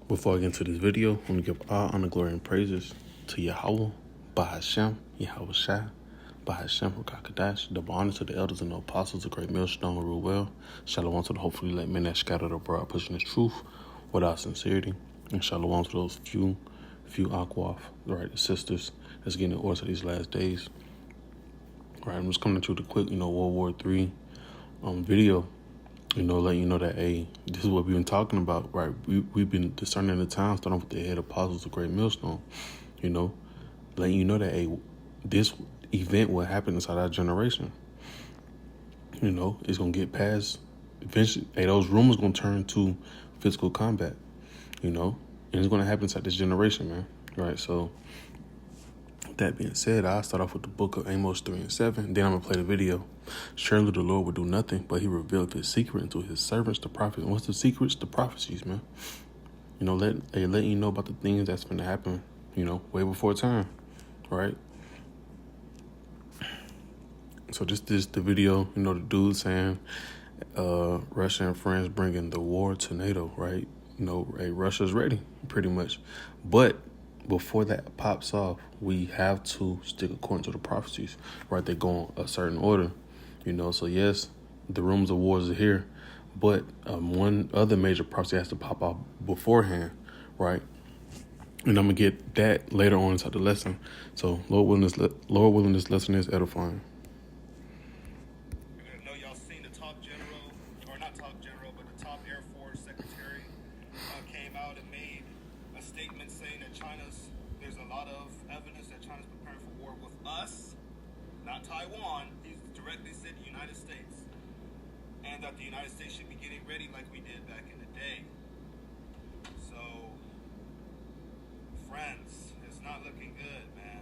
Before I get into this video, I want to give all honor, glory, and praises to Yahweh, Bahashem, Yahweh Shai, Bahashem, Rakakadash, double honor to the elders and the apostles, the great millstone who rule well. Shalom to the hopefully let men that scattered abroad, pushing this truth without sincerity. And shalom to those few Aquaf, right, the sisters that's getting the orders of these last days. Right, I'm just coming to you with a quick, World War III video. Letting you know that, hey, this is what we've been talking about, right? We've been discerning the time, starting with the head apostles, the great millstone, letting you know that, hey, this event will happen inside our generation. It's going to get past, eventually, hey, those rumors going to turn to physical combat, and it's going to happen inside this generation, man, right? So, that being said, I'll start off with the book of Amos 3 and 7. Then I'm going to play the video. Surely the Lord will do nothing, but he revealed his secret unto his servants, the prophets. And what's the secrets? The prophecies, man. Letting you know about the things that's going to happen, way before time, right? So this is the video, the dude saying Russia and France bringing the war to NATO, right? Hey, Russia's ready, pretty much. But before that pops off, we have to stick according to the prophecies, right? They go in a certain order, So yes, the rumors of wars are here, but one other major prophecy has to pop off beforehand, right? And I'm gonna get that later on inside the lesson. So Lord willing, this lesson is edifying. Top Air Force Secretary came out and made a statement saying that there's a lot of evidence that China's preparing for war with us, not Taiwan. He directly said the United States, and that the United States should be getting ready like we did back in the day. So, friends, it's not looking good, man.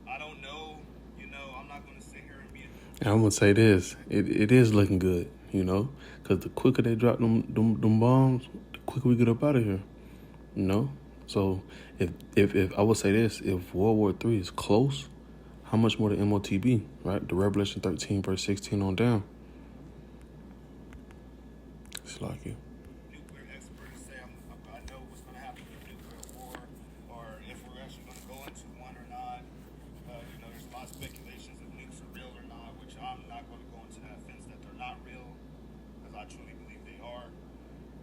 I don't know, I'm not going to sit here and be... I'm going to say this, it is looking good, because the quicker they drop them bombs, the quicker we get up out of here, So if I would say this, if World War III is close, how much more the MOTB, right? The Revelation 13 verse 16 on down. It's like it. Nuclear experts say I know what's going to happen with nuclear war, or if we're actually going to go into one or not. There's a lot of speculations if nukes are real or not, which I'm not going to go into that fence that they're not real, because I truly believe they are.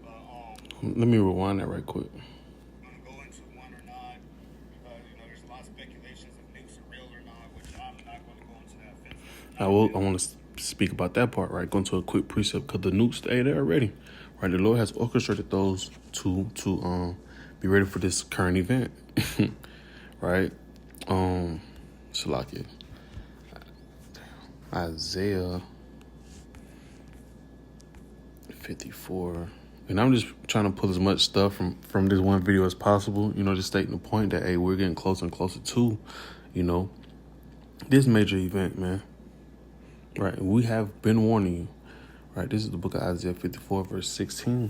But let me rewind that right quick. Going to go into one or not. There's a lot of speculations if nukes are real or not, which I'm not going to go into that fence. I want to speak about that part, right? Go into a quick precept, because the nukes, they're ready, right? The Lord has orchestrated those to be ready for this current event, right? Salakia. Isaiah 54. And I'm just trying to pull as much stuff from this one video as possible, just stating the point that, hey, we're getting closer and closer to, this major event, man. Right? We have been warning you, right? This is the book of Isaiah 54, verse 16.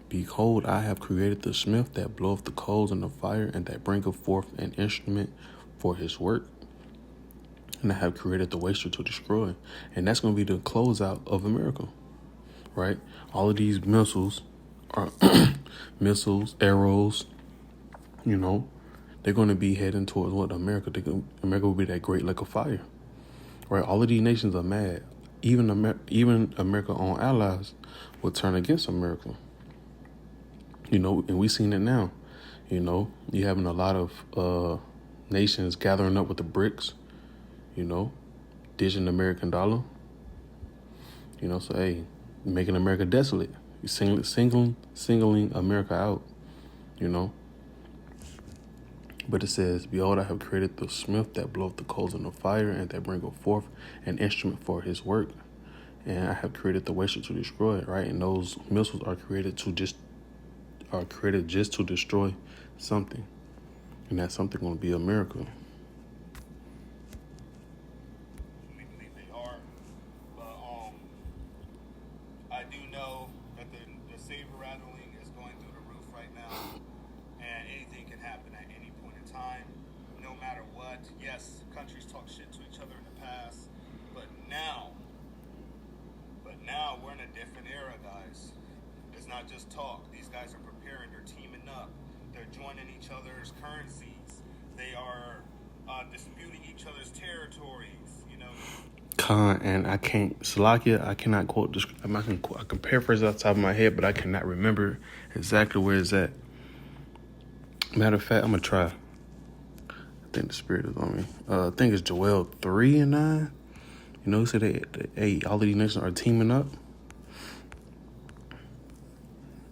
Behold, I have created the smith that bloweth the coals in the fire, and that bringeth forth an instrument for his work. And I have created the waster to destroy. And that's going to be the closeout of America, right? All of these missiles are missiles, arrows, they're going to be heading towards what? America. America will be that great lake of fire, right? All of these nations are mad. Even America's own allies will turn against America, and we've seen it now. You having a lot of nations gathering up with the BRICS, ditching the American dollar, so, hey, making America desolate. You're singling America out, But it says, behold, I have created the smith that bloweth the coals in the fire, and that bringeth forth an instrument for his work. And I have created the waster to destroy, right? And those missiles are created just to destroy something. And that something going to be America. We believe they are. But I do know that the saber rattling is going through the roof right now. And anything can happen at any point in time, no matter what. Yes, countries talk shit to each other in the past, but now we're in a different era, guys. It's not just talk. These guys are preparing. They're teaming up. They're joining each other's currencies. They are disputing each other's territories. You know. Khan, and I can't, Salakia, I cannot quote this. I can paraphrase it off the top of my head, but I cannot remember exactly where it's at. Matter of fact, I'm going to try. I think the spirit is on me. I think it's Joel 3:9. You know, he said hey, all of these nations are teaming up.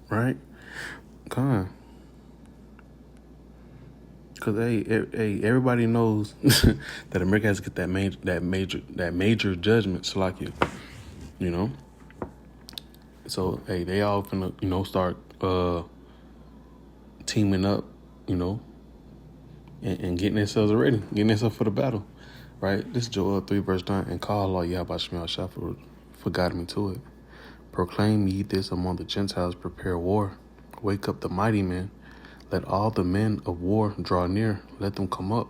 Right? Khan. Because, hey, everybody knows that America has to get that major judgment, Salakia. You know? So, hey, they all finna, start teaming up, and getting themselves ready, getting themselves for the battle, right? This is Joel 3:9, and call Allah Yahweh Shema Shah for guiding me to it. Proclaim ye this among the Gentiles, prepare war. Wake up the mighty men. Let all the men of war draw near. Let them come up.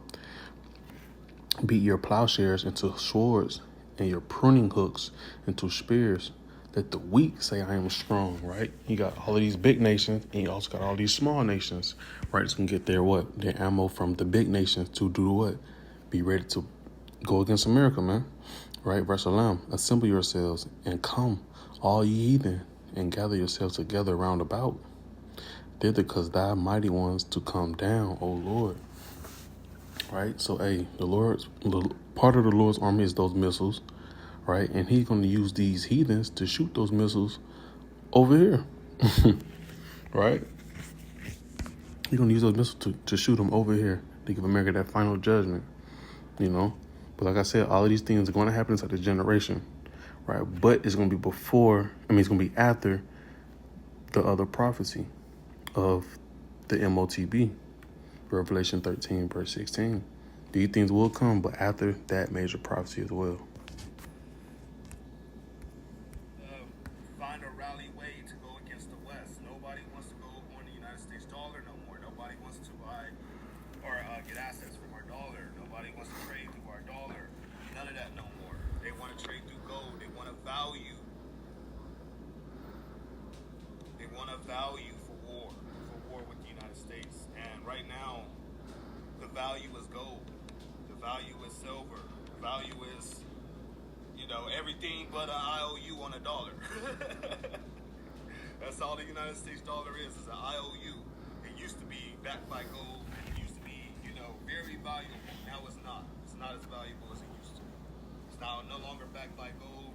Beat your plowshares into swords and your pruning hooks into spears. Let the weak say, I am strong, right? You got all of these big nations, and you also got all these small nations, right? It's going to get their ammo from the big nations to do what? Be ready to go against America, man. Right? Verse 11, assemble yourselves and come, all ye heathen, and gather yourselves together round about. Thither cause thy mighty ones to come down, O Lord. Right? So, hey, part of the Lord's army is those missiles, right? And he's going to use these heathens to shoot those missiles over here, right? He's going to use those missiles to shoot them over here to give America that final judgment, But like I said, all of these things are going to happen inside this generation, right? But it's going to be it's going to be after the other prophecy of the MOTB, Revelation 13, verse 16. These things will come, but after that major prophecy as well. Find a rally way to go against the West. Nobody wants to go on the United States dollar no more. Nobody wants to buy or get assets from our dollar. Nobody wants to trade through our dollar. None of that no more. They want to trade through gold. They want a value. They want a value for war with the United States. And right now, the value is gold. The value is silver. The value is, everything but an IOU on a dollar. That's all the United States dollar is an IOU. It used to be backed by gold. It used to be, very valuable. Now it's not. It's not as valuable as it used to. It's now no longer backed by gold.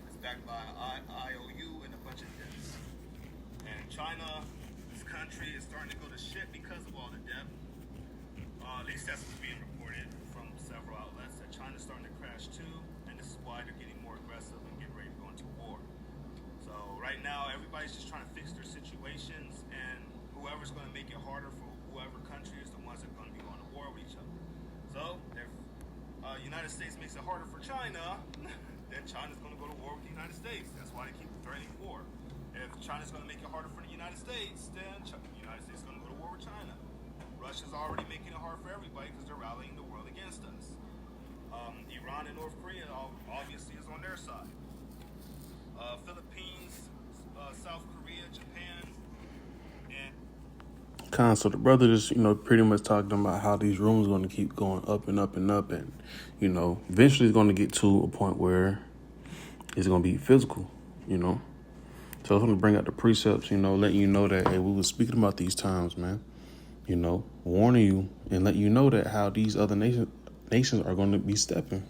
It's backed by IOU and a bunch of debts. And China, this country, is starting to go to shit because of all the debt. At least that's what's being reported from several outlets, that China's starting to crash too, and this is why they're getting more aggressive and getting ready to go into war. So right now, everybody's just trying to fix their situations, and whoever's going to make it harder for whoever country is the ones that are going to be going to war with each other. So if United States makes it harder for China, then China's going to go to war with the United States. That's why they keep threatening war. If China's going to make it harder for the United States, then the United States is going to go to war with China. Russia's already making it hard for everybody because they're rallying the world against us. Iran and North Korea obviously is on their side. Philippines, South Korea, Japan, and So the brother just, pretty much talking about how these rumors are going to keep going up and up and up, and eventually it's going to get to a point where it's going to be physical, So I was going to bring out the precepts, letting you know that, hey, we were speaking about these times, man. Warning you and let you know that how these other nations are going to be stepping,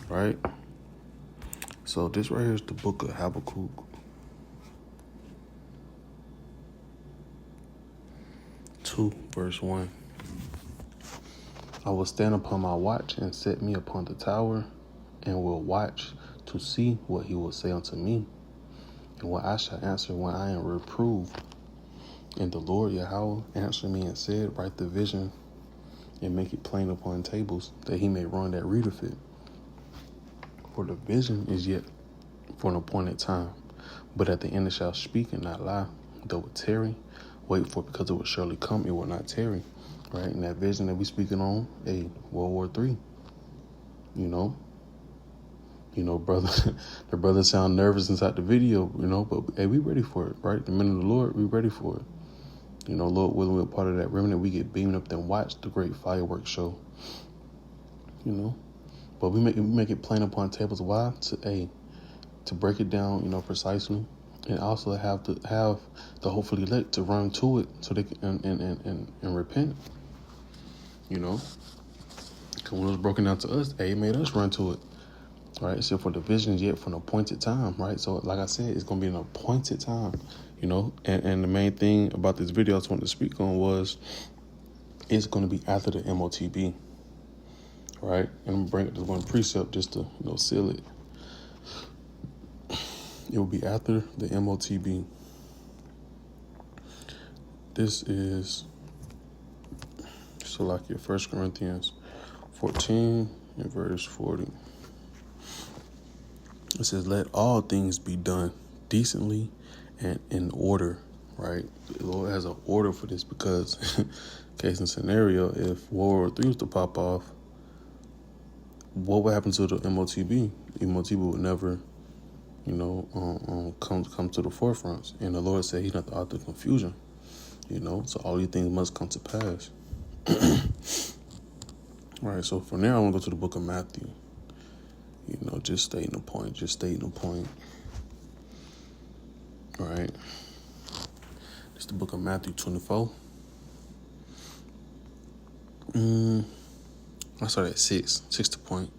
right? So this right here is the book of Habakkuk. Verse 1. I will stand upon my watch and set me upon the tower, and will watch to see what he will say unto me, and what I shall answer when I am reproved. And the Lord Yahweh answered me and said, write the vision and make it plain upon tables, that he may run that readeth it. For the vision is yet for an appointed time, but at the end it shall speak and not lie. Though it tarry, wait for it, because it will surely come, it will not tarry. Right? And that vision that we speaking on, World War III. Brother, the brother sound nervous inside the video, but hey, we ready for it, right? The men of the Lord, we ready for it. You know, Lord willing, we're part of that remnant. We get beamed up and watch the great fireworks show. You know, but we make it plain upon tables. Why? To break it down, you know, precisely, and also have the hopefully elect to run to it so they can and repent. You know, because when it was broken down to us, it made us run to it. Right, except for the visions yet for an appointed time, right? So like I said, it's going to be an appointed time, you know? And the main thing about this video I just wanted to speak on was it's going to be after the MOTB, right? And I'm going to bring up this one precept just to, you know, seal it. It will be after the MOTB. This is, so like your 1 Corinthians 14 and verse 40. It says, let all things be done decently and in order, right? The Lord has an order for this because, case in scenario, if World War III was to pop off, what would happen to the MOTB? The MOTB would never, you know, come to the forefront. And the Lord said he's not the author of confusion, you know? So all these things must come to pass. All right, so from there, I want to go to the book of Matthew. You know, just stating the point. All right. It's the book of Matthew 24. I started at 6 to point.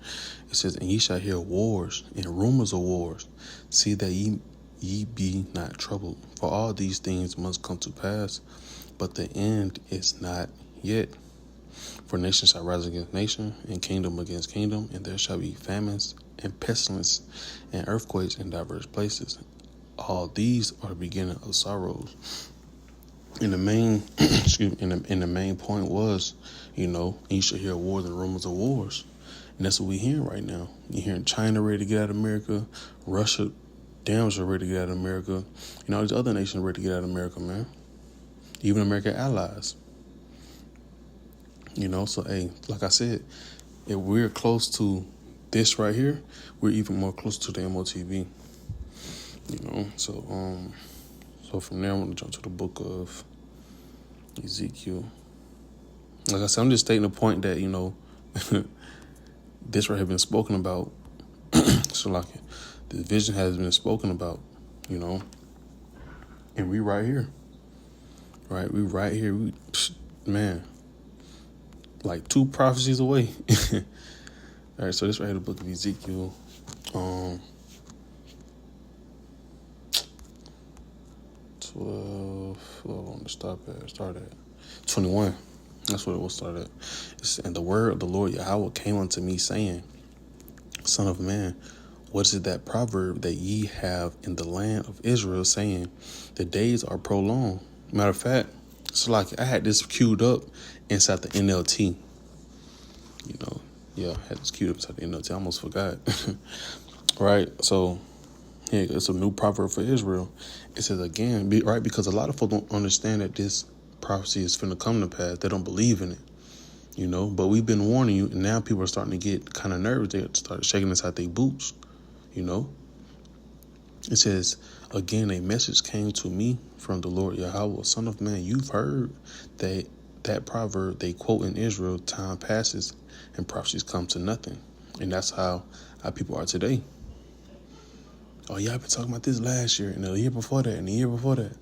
It says, and ye shall hear wars and rumors of wars. See that ye be not troubled. For all these things must come to pass, but the end is not yet. For nation shall rise against nation, and kingdom against kingdom, and there shall be famines and pestilence and earthquakes in diverse places. All these are the beginning of sorrows. And the main, and the main point was, you know, you should hear wars and rumors of wars, and that's what we hearing right now. You hearing China ready to get out of America, Russia, damn sure ready to get out of America. You know, these other nations ready to get out of America, man. Even American allies. You know, so hey, like I said, if we're close to this right here, we're even more close to the MOTB. You know, so from there, I'm going to jump to the book of Ezekiel. Like I said, I'm just stating the point that, you know, this right has been spoken about. So like the vision has been spoken about, you know, and we right here. Right? We right here. Man, like 2 prophecies away. All right, so this right here, the book of Ezekiel. 12, I want to start at 21. That's what it will start at. And the word of the Lord Yahweh came unto me, saying, Son of man, what is it that proverb that ye have in the land of Israel, saying, the days are prolonged? Matter of fact, so like I had this queued up inside the NLT. You know, yeah, I had this queued up inside the NLT. I almost forgot. Right, so yeah, it's a new proverb for Israel. It says again, right, because a lot of folks don't understand that this prophecy is finna come to pass. They don't believe in it, you know. But we've been warning you, and now people are starting to get kind of nervous. They start shaking inside their boots, you know. It says again, a message came to me from the Lord Yahweh, Son of man, you've heard that proverb they quote in Israel: time passes and prophecies come to nothing. And that's how our people are today. Oh, y'all been talking about this last year and the year before that and the year before that.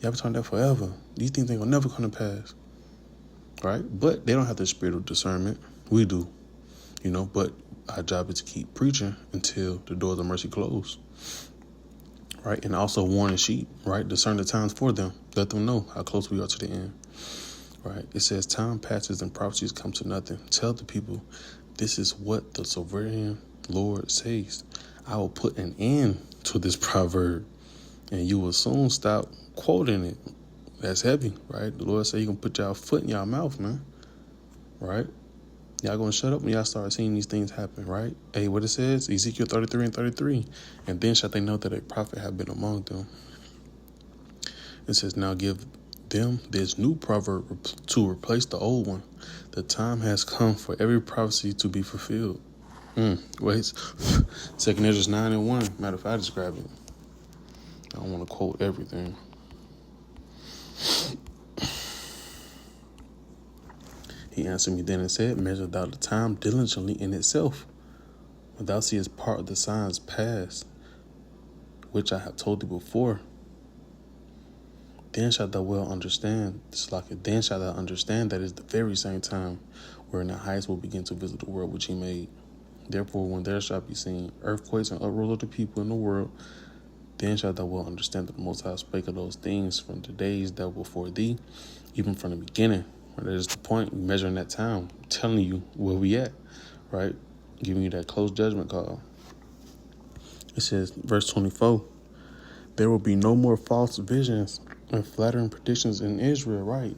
Y'all been talking that forever. These things ain't gonna never come to pass. Right? But they don't have the spirit of discernment. We do. You know, but our job is to keep preaching until the doors of mercy close. Right? And also warning sheep, right? Discern the times for them. Let them know how close we are to the end. Right? It says, time passes and prophecies come to nothing. Tell the people, this is what the sovereign Lord says. I will put an end to this proverb, and you will soon stop quoting it. That's heavy, right? The Lord said He gonna put y'all foot in y'all mouth, man. Right? Y'all gonna shut up when y'all start seeing these things happen, right? Hey, what it says, Ezekiel 33 and 33. And then shall they know that a prophet have been among them. It says, now give them this new proverb to replace the old one. The time has come for every prophecy to be fulfilled. Wait, 2 Ezra 9 and 1. Matter of fact, I just grab it. I don't want to quote everything. He answered me then and said, Measure thou the time diligently in itself, when thou seest part of the signs past, which I have told thee before. Then shalt thou well understand, then shalt thou understand that it is the very same time wherein the highest will begin to visit the world which he made. Therefore, when there shall be seen earthquakes and uproars of the people in the world, then shalt thou well understand that the Most High spake of those things from the days that were before thee, even from the beginning. That is the point. Measuring that time, telling you where we at, right? Giving you that close judgment call. It says, verse 24, there will be no more false visions and flattering predictions in Israel, right?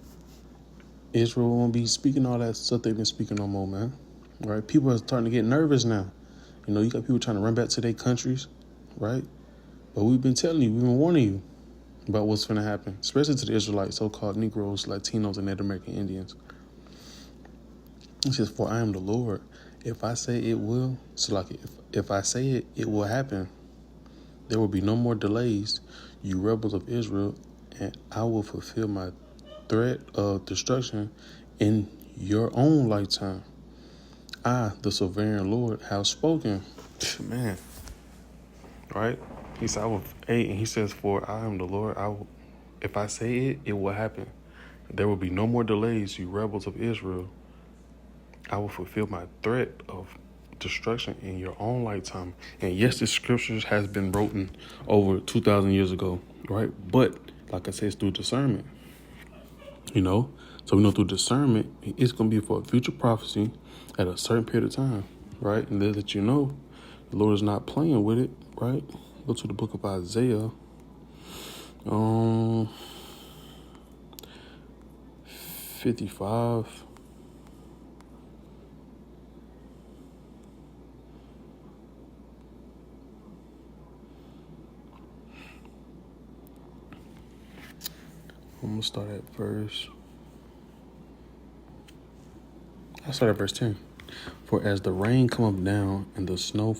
Israel won't be speaking all that stuff they've been speaking no more, man. Right? People are starting to get nervous now. You know, you got people trying to run back to their countries, right? But we've been telling you, we've been warning you about what's going to happen, especially to the Israelites, so-called Negroes, Latinos, and Native American Indians. It says, for I am the Lord. If I say it will, if I say it, it will happen. There will be no more delays, you rebels of Israel, and I will fulfill my threat of destruction in your own lifetime. I, the sovereign Lord, have spoken. Man, right? He said, and he says, for I am the Lord. If I say it, it will happen. There will be no more delays, you rebels of Israel. I will fulfill my threat of destruction in your own lifetime. And yes, the scriptures has been written over 2,000 years ago, right? But like I said, it's through discernment, you know? So we know through discernment, it's going to be for a future prophecy at a certain period of time, right? And that you know, the Lord is not playing with it, right? Go to the book of Isaiah. 55. I'm going to start at verse. I'll start at verse 10. For as the rain cometh down and the snow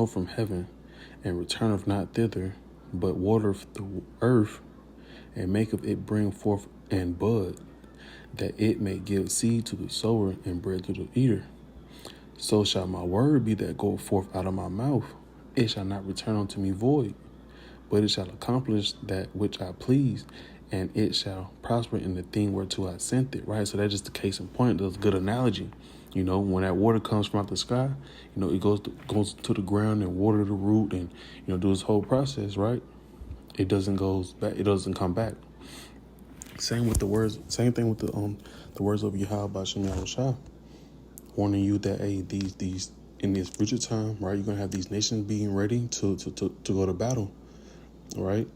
from heaven, and returneth not thither, but watereth the earth, and maketh it bring forth and bud, that it may give seed to the sower and bread to the eater, so shall my word be that goeth forth out of my mouth. It shall not return unto me void, but it shall accomplish that which I please, and it shall prosper in the thing whereto I sent it, right? So that's just the case in point. That's a good analogy. You know, when that water comes from out the sky, you know, it goes to the ground and water the root and, you know, do this whole process, right? It doesn't go back. It doesn't come back. Same with the words. Same thing with the words of Yahweh B'Shem Yahushua, warning you that these in this future time, right? You're gonna have these nations being ready to go to battle, right?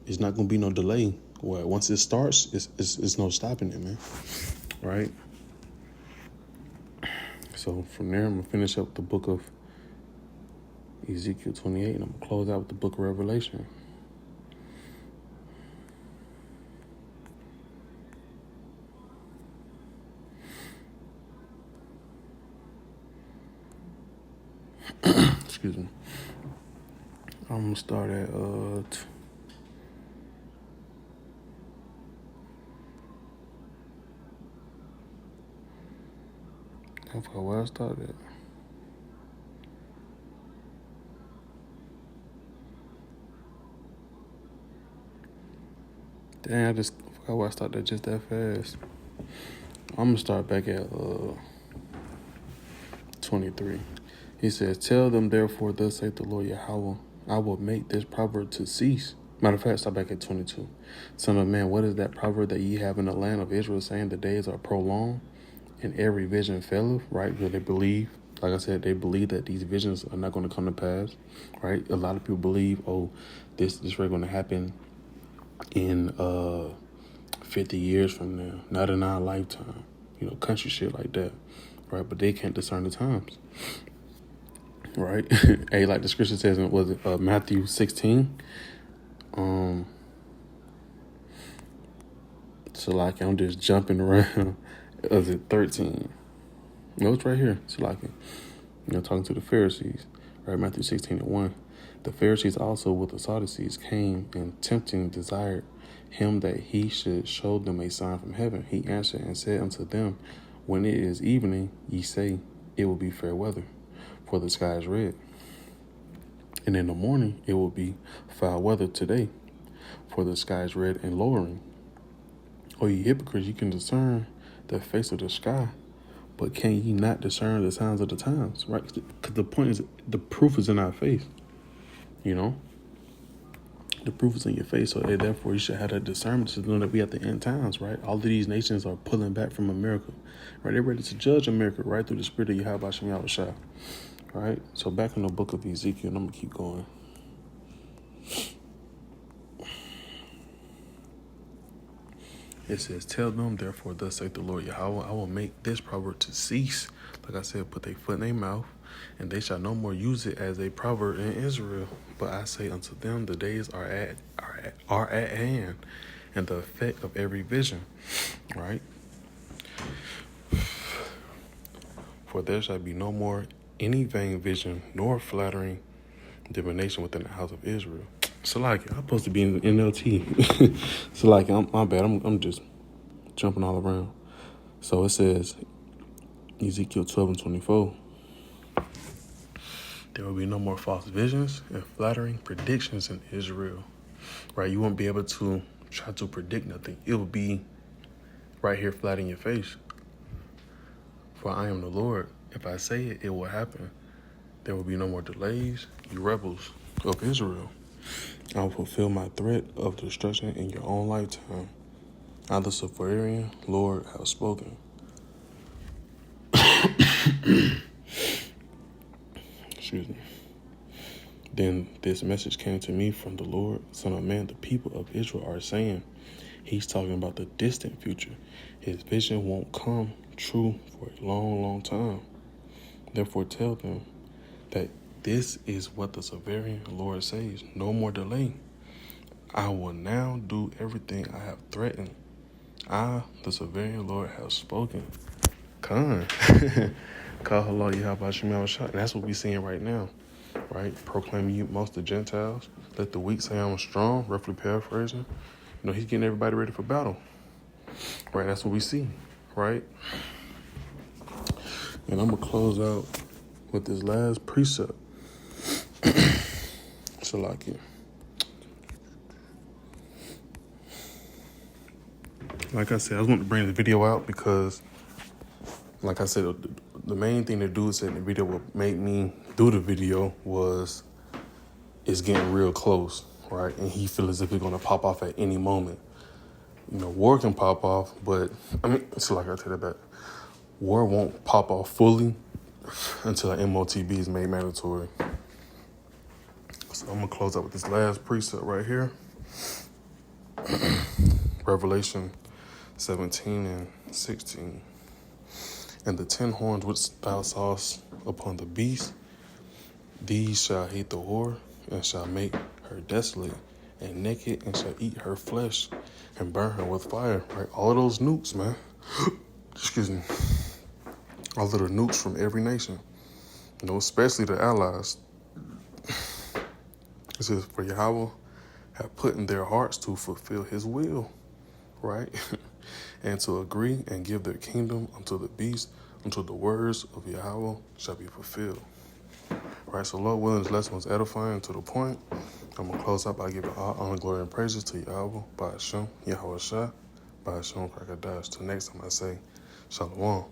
It's not gonna be no delay. Well, once it starts, it's no stopping it, man. Right? So from there, I'm gonna finish up the book of Ezekiel 28, and I'm gonna close out with the book of Revelation. Excuse me. I'm gonna start at I forgot where I started. Dang, I just forgot where I started just that fast. I'm gonna start back at 23. He says, tell them therefore, thus saith the Lord Yahweh, I will make this proverb to cease. Matter of fact, start back at 22. Son of man, what is that proverb that ye have in the land of Israel, saying the days are prolonged and every vision faileth, right? Because they believe, like I said, they believe that these visions are not going to come to pass, right? A lot of people believe, oh, this is going to happen in 50 years from now, not in our lifetime, you know, country shit like that, right? But they can't discern the times, right? Hey, like the scripture says in Matthew 16. So like I'm just jumping around. Was it 13? No, it's right here. So like, you know, talking to the Pharisees, right? Matthew 16:1. The Pharisees also with the Sadducees came and tempting desired him that he should show them a sign from heaven. He answered and said unto them, when it is evening, ye say, it will be fair weather, for the sky is red. And in the morning, it will be foul weather today, for the sky is red and lowering. O ye hypocrites, ye can discern the face of the sky, but can ye not discern the signs of the times? Right? Because the point is, the proof is in our face. You know, the proof is in your face. So therefore, you should have that discernment to know that we at the end times, right? All of these nations are pulling back from America, right? They're ready to judge America, right, through the spirit of Yahweh Shem Yahushua, right? So back in the book of Ezekiel, and I'm gonna keep going. It says, tell them, therefore, thus saith the Lord Yahweh, I will make this proverb to cease. Like I said, put their foot in their mouth, and they shall no more use it as a proverb in Israel. But I say unto them, the days are at hand, and the effect of every vision. Right? For there shall be no more any vain vision, nor flattering divination within the house of Israel. So like, I'm supposed to be in the NLT. So like, my bad. I'm just jumping all around. So it says, Ezekiel 12:24. There will be no more false visions and flattering predictions in Israel. Right? You won't be able to try to predict nothing. It will be right here flat in your face. For I am the Lord. If I say it, it will happen. There will be no more delays, you rebels of Israel. I will fulfill my threat of destruction in your own lifetime. I, the sovereign Lord, have spoken. Excuse me. Then this message came to me from the Lord, Son of man, the people of Israel are saying, he's talking about the distant future. His vision won't come true for a long, long time. Therefore tell them that this is what the sovereign Lord says. No more delay. I will now do everything I have threatened. I, the sovereign Lord, have spoken. Khan. Kahala Yahweh Shem Yahushua. And that's what we're seeing right now. Right? Proclaiming you most of the Gentiles. Let the weak say I'm strong, roughly paraphrasing. You know, he's getting everybody ready for battle. Right? That's what we see. Right? And I'm going to close out with this last precept. Salakia. Like I said, I was going to bring the video out because, like I said, the main thing the dude said in the video what made me do the video was it's getting real close, right? And he feels as if it's going to pop off at any moment. You know, war can pop off, but, I mean, so like I tell you that, war won't pop off fully until an MOTB is made mandatory. So I'm going to close out with this last precept right here. Revelation 17 and 16. And the 10 horns which thou sawest upon the beast, these shall hate the whore, and shall make her desolate, and naked, and shall eat her flesh, and burn her with fire. Right? All of those nukes, man. Excuse me. All of the nukes from every nation. You know, especially the allies. It says, for Yahweh have put in their hearts to fulfill his will. Right? And to agree and give their kingdom unto the beast, until the words of Yahweh shall be fulfilled. Right, so Lord willing, this lesson was edifying to the point. I'm going to close out by giving all honor, glory, and praises to Yahweh, by Hashem, Yahweh Shah, by Hashem, Krakadash. Till next time I say, Shalom.